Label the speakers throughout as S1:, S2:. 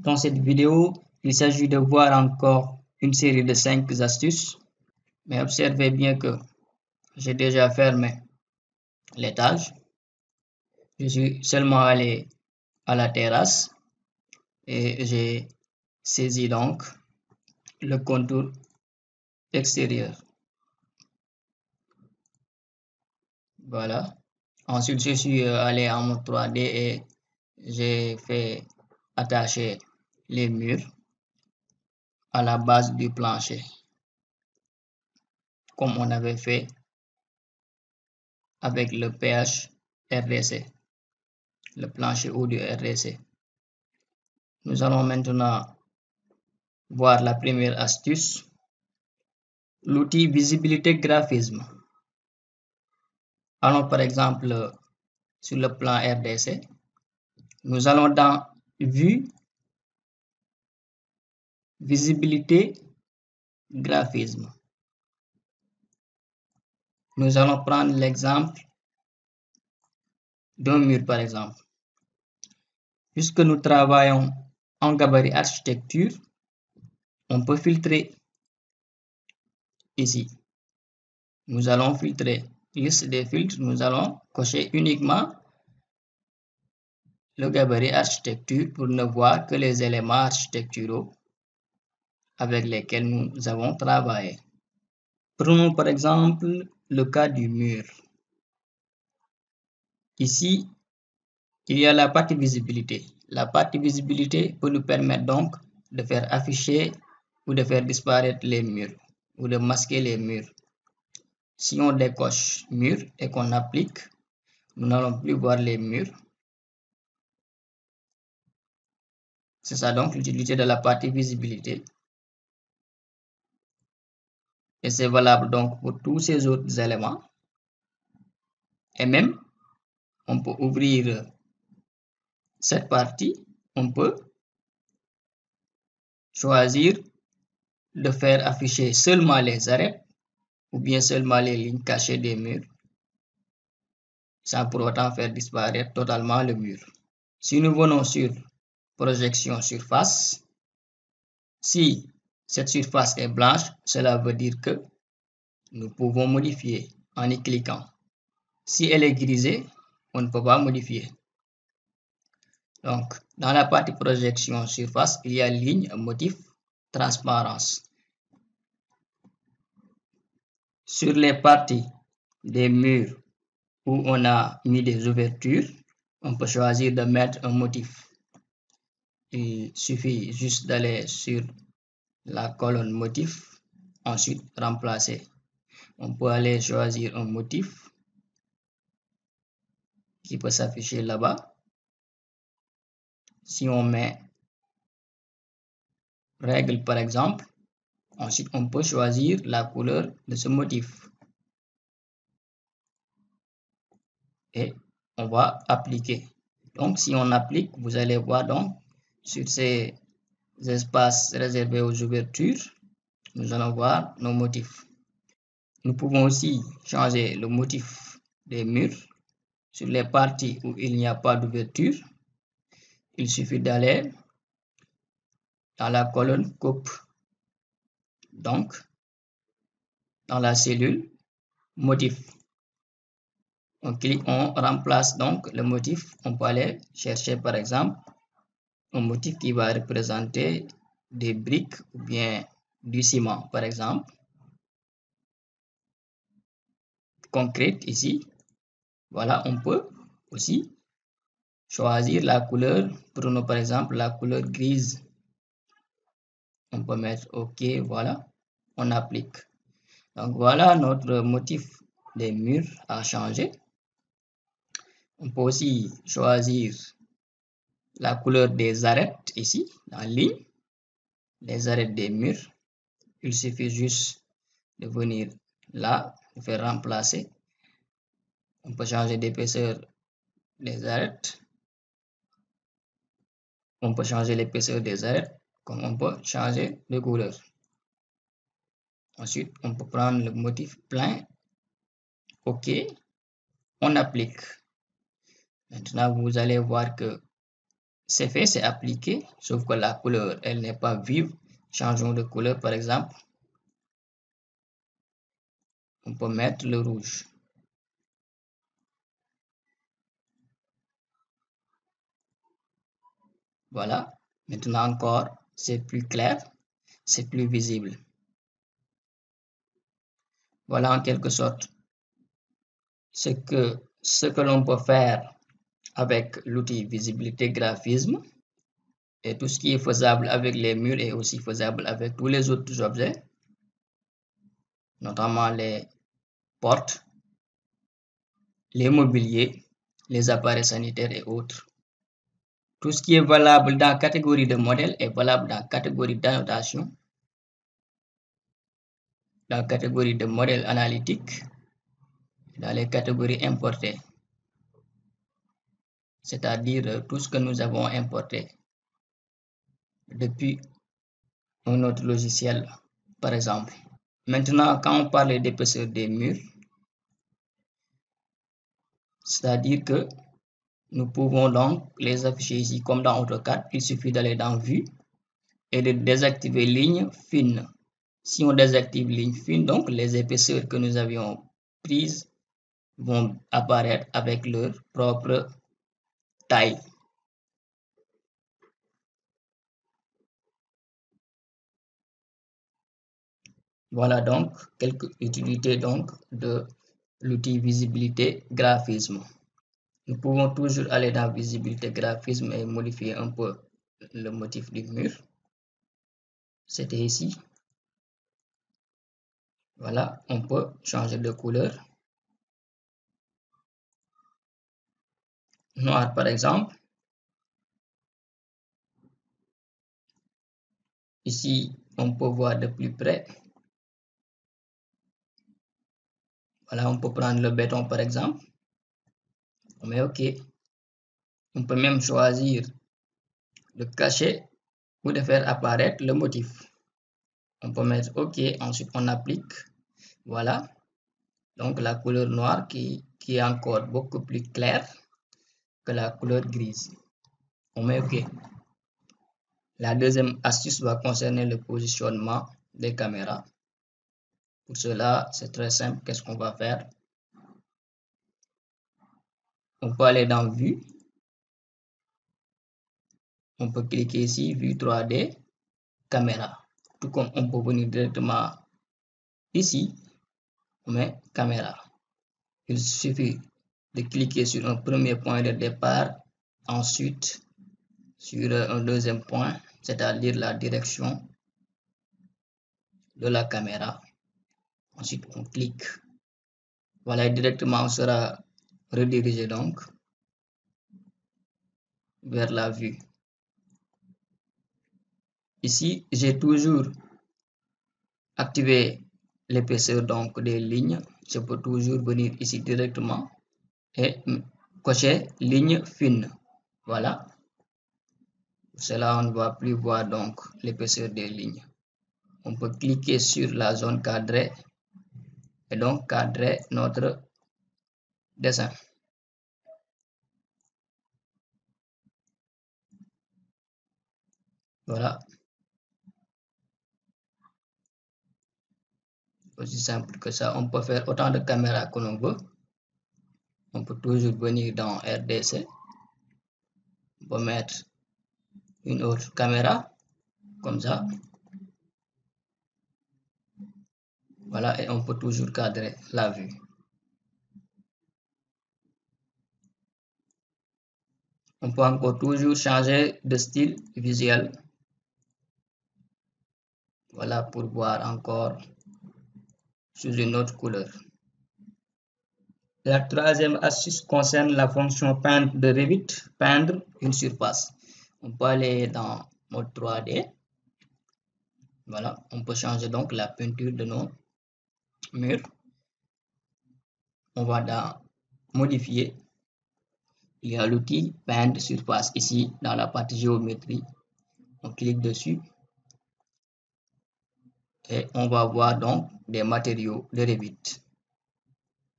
S1: Dans cette vidéo, il s'agit de voir encore une série de 5 astuces, mais observez bien que j'ai déjà fermé l'étage. Je suis seulement allé à la terrasse et j'ai saisi donc le contour extérieur. Voilà. Ensuite, je suis allé en mode 3D et j'ai fait attacher les murs à la base du plancher, comme on avait fait avec le PH RDC, le plancher audio RDC. Nous allons maintenant voir la première astuce, l'outil visibilité graphisme. Allons par exemple sur le plan RDC. Nous allons dans Vue, visibilité, graphisme. Nous allons prendre l'exemple d'un mur par exemple. Puisque nous travaillons en gabarit architecture, on peut filtrer ici. Nous allons filtrer liste des filtres. Nous allons cocher uniquement le gabarit architecture pour ne voir que les éléments architecturaux avec lesquels nous avons travaillé. Prenons par exemple le cas du mur. Ici, il y a la partie visibilité. La partie visibilité peut nous permettre donc de faire afficher ou de faire disparaître les murs ou de masquer les murs. Si on décoche mur et qu'on applique, nous n'allons plus voir les murs. C'est ça donc l'utilité de la partie visibilité. Et c'est valable donc pour tous ces autres éléments. Et même, on peut ouvrir cette partie, on peut choisir de faire afficher seulement les arêtes ou bien seulement les lignes cachées des murs, sans pour autant faire disparaître totalement le mur. Si nous venons sur projection surface, si cette surface est blanche, cela veut dire que nous pouvons modifier en y cliquant. Si elle est grisée, on ne peut pas modifier. Donc, dans la partie projection surface, il y a ligne, motif, transparence. Sur les parties des murs où on a mis des ouvertures, on peut choisir de mettre un motif. Il suffit juste d'aller sur la colonne motif, ensuite remplacer. On peut aller choisir un motif qui peut s'afficher là-bas. Si on met règle par exemple, ensuite on peut choisir la couleur de ce motif. Et on va appliquer. Donc si on applique, vous allez voir donc sur ces espaces réservés aux ouvertures, nous allons voir nos motifs. Nous pouvons aussi changer le motif des murs sur les parties où il n'y a pas d'ouverture. Il suffit d'aller dans la colonne coupe. Donc, dans la cellule motif, on clique, on remplace donc le motif. On peut aller chercher par exemple un motif qui va représenter des briques ou bien du ciment par exemple. Concrète ici. Voilà, on peut aussi choisir la couleur. Prenons par exemple la couleur grise. On peut mettre OK, voilà, on applique. Donc voilà, notre motif des murs a changé. On peut aussi choisir la couleur des arêtes ici, en ligne, les arêtes des murs. Il suffit juste de venir là, de faire remplacer. On peut changer d'épaisseur des arêtes. On peut changer l'épaisseur des arêtes, comme on peut changer de couleur. Ensuite, on peut prendre le motif plein. OK, on applique. Maintenant, vous allez voir que c'est fait, c'est appliqué, sauf que la couleur, elle n'est pas vive. Changeons de couleur, par exemple. On peut mettre le rouge. Voilà. Maintenant encore, c'est plus clair, c'est plus visible. Voilà en quelque sorte ce que l'on peut faire avec l'outil visibilité graphisme, et tout ce qui est faisable avec les murs est aussi faisable avec tous les autres objets, notamment les portes, les mobiliers, les appareils sanitaires et autres. Tout ce qui est valable dans la catégorie de modèle est valable dans la catégorie d'annotation, dans la catégorie de modèle analytique, dans les catégories importées, c'est-à-dire tout ce que nous avons importé depuis un autre logiciel, par exemple. Maintenant, quand on parle d'épaisseur des murs, c'est-à-dire que nous pouvons donc les afficher ici comme dans AutoCAD. Il suffit d'aller dans Vue et de désactiver ligne fine. Si on désactive ligne fine, donc les épaisseurs que nous avions prises vont apparaître avec leur propre taille. Voilà donc quelques utilités donc de l'outil visibilité graphisme. Nous pouvons toujours aller dans visibilité graphisme et modifier un peu le motif du mur. C'était ici. Voilà, on peut changer de couleur. Noir par exemple. Ici, on peut voir de plus près. Voilà, on peut prendre le béton par exemple. On met OK. On peut même choisir de cacher ou de faire apparaître le motif. On peut mettre OK, ensuite on applique. Voilà. Donc la couleur noire qui est encore beaucoup plus claire que la couleur grise. On met OK. La deuxième astuce va concerner le positionnement des caméras. Pour cela, c'est très simple. Qu'est-ce qu'on va faire? On peut aller dans Vue. On peut cliquer ici, Vue 3D, caméra. Tout comme on peut venir directement ici, on met caméra. Il suffit de cliquer sur un premier point de départ, ensuite sur un deuxième point, c'est-à-dire la direction de la caméra. Ensuite, on clique. Voilà, directement, on sera redirigé donc vers la vue. Ici, j'ai toujours activé l'épaisseur donc des lignes. Je peux toujours venir ici directement et cocher ligne fine. Voilà. Pour cela, on ne va plus voir donc l'épaisseur des lignes. On peut cliquer sur la zone cadrée et donc cadrer notre dessin. Voilà. Aussi simple que ça. On peut faire autant de caméras que l'on veut. On peut toujours venir dans RDC. On peut mettre une autre caméra comme ça. Voilà, et on peut toujours cadrer la vue. On peut encore toujours changer de style visuel. Voilà, pour voir encore sous une autre couleur. La troisième astuce concerne la fonction peindre de Revit, peindre une surface. On peut aller dans mode 3D. Voilà, on peut changer donc la peinture de nos murs. On va dans modifier. Il y a l'outil peindre surface ici dans la partie géométrie. On clique dessus et on va voir donc des matériaux de Revit.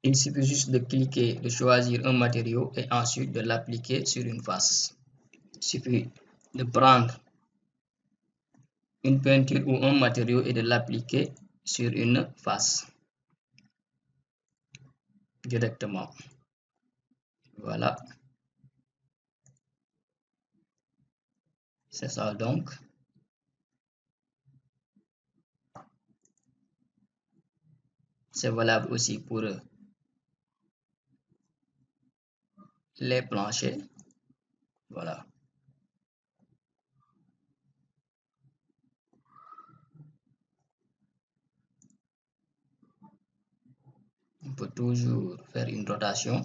S1: Il suffit juste de cliquer, de choisir un matériau et ensuite de l'appliquer sur une face. suffit de prendre une peinture ou un matériau et de l'appliquer sur une face directement. Voilà. C'est ça donc. C'est valable aussi pour les planchers. Voilà. On peut toujours faire une rotation.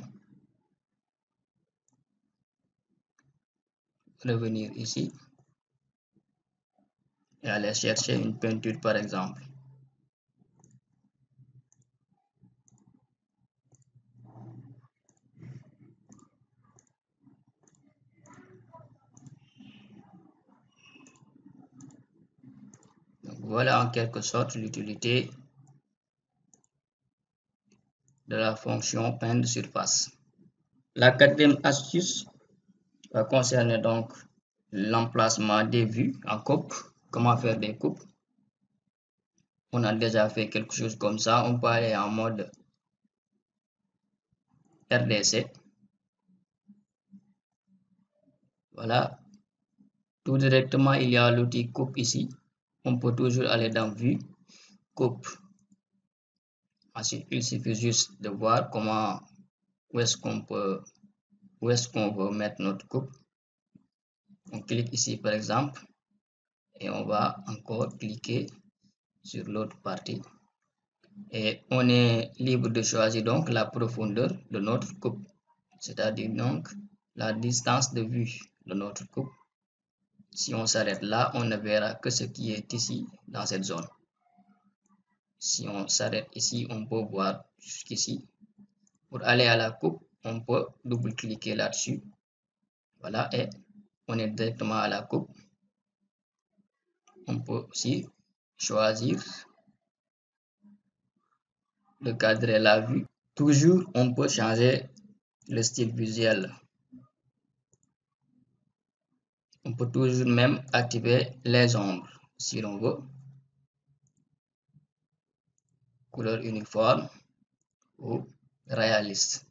S1: Revenir ici et aller chercher une peinture par exemple. Donc, voilà en quelque sorte l'utilité de la fonction peindre surface. La quatrième astuce va concerner donc l'emplacement des vues en coupe. Comment faire des coupes. On a déjà fait quelque chose comme ça. On peut aller en mode RDC. Voilà. Tout directement, il y a l'outil coupe ici. On peut toujours aller dans vue, coupe. Ensuite, il suffit juste de voir comment, où est-ce qu'on veut mettre notre coupe. On clique ici par exemple et on va encore cliquer sur l'autre partie. Et on est libre de choisir donc la profondeur de notre coupe, c'est-à-dire donc la distance de vue de notre coupe. Si on s'arrête là, on ne verra que ce qui est ici dans cette zone. Si on s'arrête ici, on peut voir jusqu'ici. Pour aller à la coupe, on peut double-cliquer là-dessus. Voilà, et on est directement à la coupe. On peut aussi choisir de cadrer la vue. Toujours, on peut changer le style visuel. On peut toujours même activer les ombres si l'on veut. Couleur uniforme ou réaliste.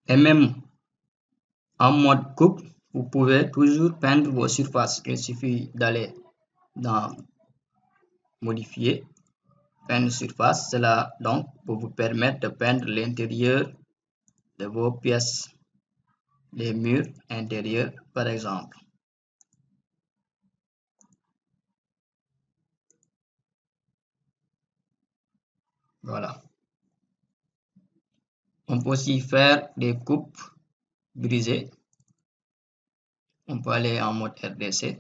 S1: Et même en mode coupe, vous pouvez toujours peindre vos surfaces. Il suffit d'aller dans modifier, peindre surface. Cela donc pour vous permettre de peindre l'intérieur de vos pièces, les murs intérieurs par exemple. Voilà. On peut aussi faire des coupes brisées. On peut aller en mode RDC.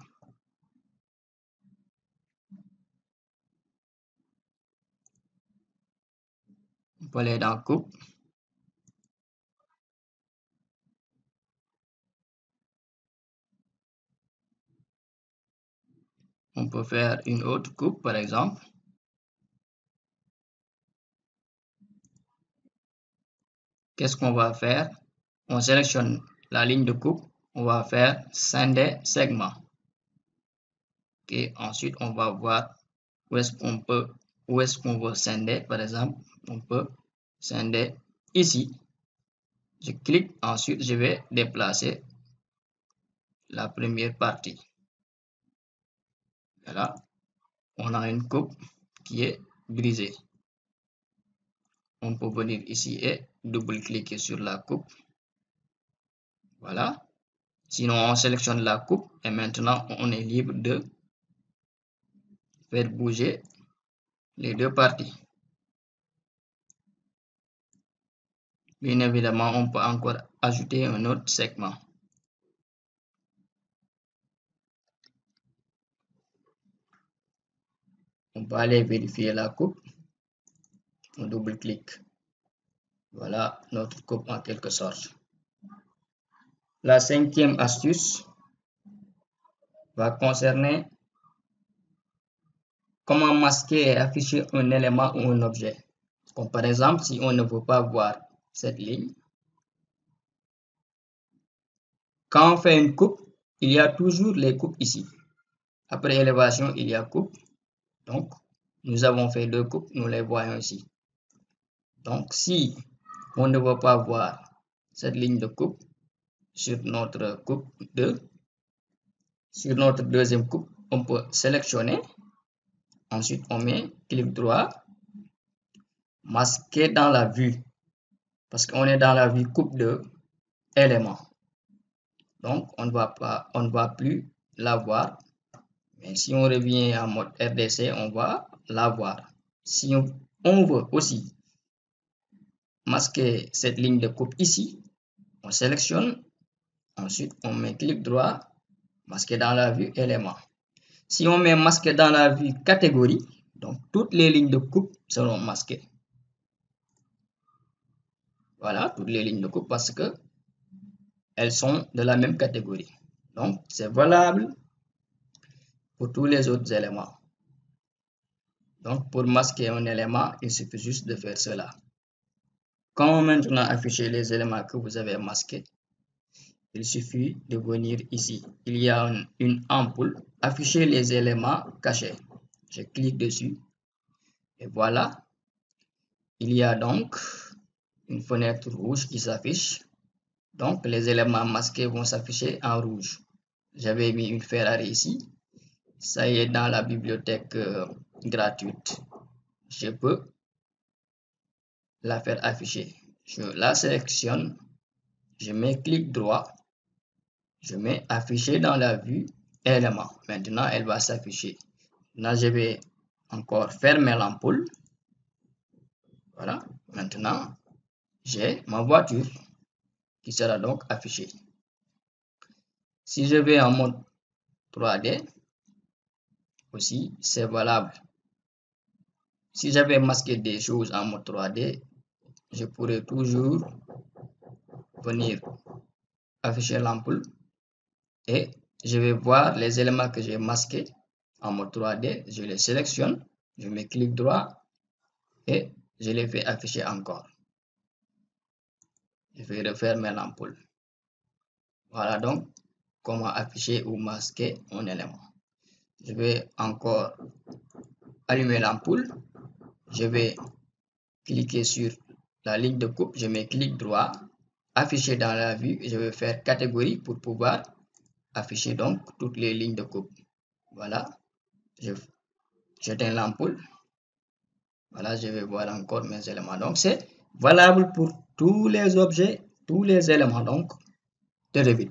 S1: On peut aller dans coupe. On peut faire une autre coupe par exemple. Qu'est-ce qu'on va faire? On sélectionne la ligne de coupe. On va faire scinder segment. Et ensuite, on va voir où est-ce qu'on veut scinder. Par exemple, on peut scinder ici. Je clique, ensuite je vais déplacer la première partie. Voilà, on a une coupe qui est brisée. On peut venir ici et double-cliquer sur la coupe. Voilà. Sinon, on sélectionne la coupe et maintenant on est libre de faire bouger les deux parties. Bien évidemment, on peut encore ajouter un autre segment. On peut aller vérifier la coupe. On double-clique. Voilà notre coupe en quelque sorte. La cinquième astuce va concerner comment masquer et afficher un élément ou un objet. Comme par exemple, si on ne veut pas voir cette ligne, quand on fait une coupe, il y a toujours les coupes ici. Après élévation, il y a coupe. Donc, nous avons fait 2 coupes, nous les voyons ici. Donc, si on ne veut pas voir cette ligne de coupe sur notre coupe 2, sur notre deuxième coupe, on peut sélectionner. Ensuite, on met clic droit, masquer dans la vue, parce qu'on est dans la vue coupe de éléments. Donc, on ne va plus la voir. Mais si on revient en mode RDC, on va la voir. Si on veut aussi masquer cette ligne de coupe ici, on sélectionne. Ensuite, on met clic droit, masquer dans la vue élément. Si on met masquer dans la vue catégorie, donc toutes les lignes de coupe seront masquées. Voilà, toutes les lignes de coupe parce que elles sont de la même catégorie. Donc, c'est valable pour tous les autres éléments. Donc, pour masquer un élément, il suffit juste de faire cela. Comment maintenant afficher les éléments que vous avez masqués? Il suffit de venir ici. Il y a une ampoule. Afficher les éléments cachés. Je clique dessus. Et voilà. Il y a donc une fenêtre rouge qui s'affiche. Donc, les éléments masqués vont s'afficher en rouge. J'avais mis une Ferrari ici. Ça y est, dans la bibliothèque gratuite. Je peux la faire afficher. Je la sélectionne. Je mets clic droit. Je mets afficher dans la vue élément. Maintenant, elle va s'afficher. Là, je vais encore fermer l'ampoule. Voilà. Maintenant, j'ai ma voiture qui sera donc affichée. Si je vais en mode 3D, aussi, c'est valable. Si j'avais masqué des choses en mode 3D, je pourrais toujours venir afficher l'ampoule et je vais voir les éléments que j'ai masqués en mode 3D. Je les sélectionne, je mets clic droit et je les fais afficher encore. Je vais refermer l'ampoule. Voilà donc comment afficher ou masquer un élément. Je vais encore allumer l'ampoule. Je vais cliquer sur la ligne de coupe. Je mets clic droit, afficher dans la vue. Je vais faire catégorie pour pouvoir afficher donc toutes les lignes de coupe. Voilà. J'éteins l'ampoule. Voilà, je vais voir encore mes éléments. Donc, c'est valable pour tous les objets, tous les éléments donc de Revit.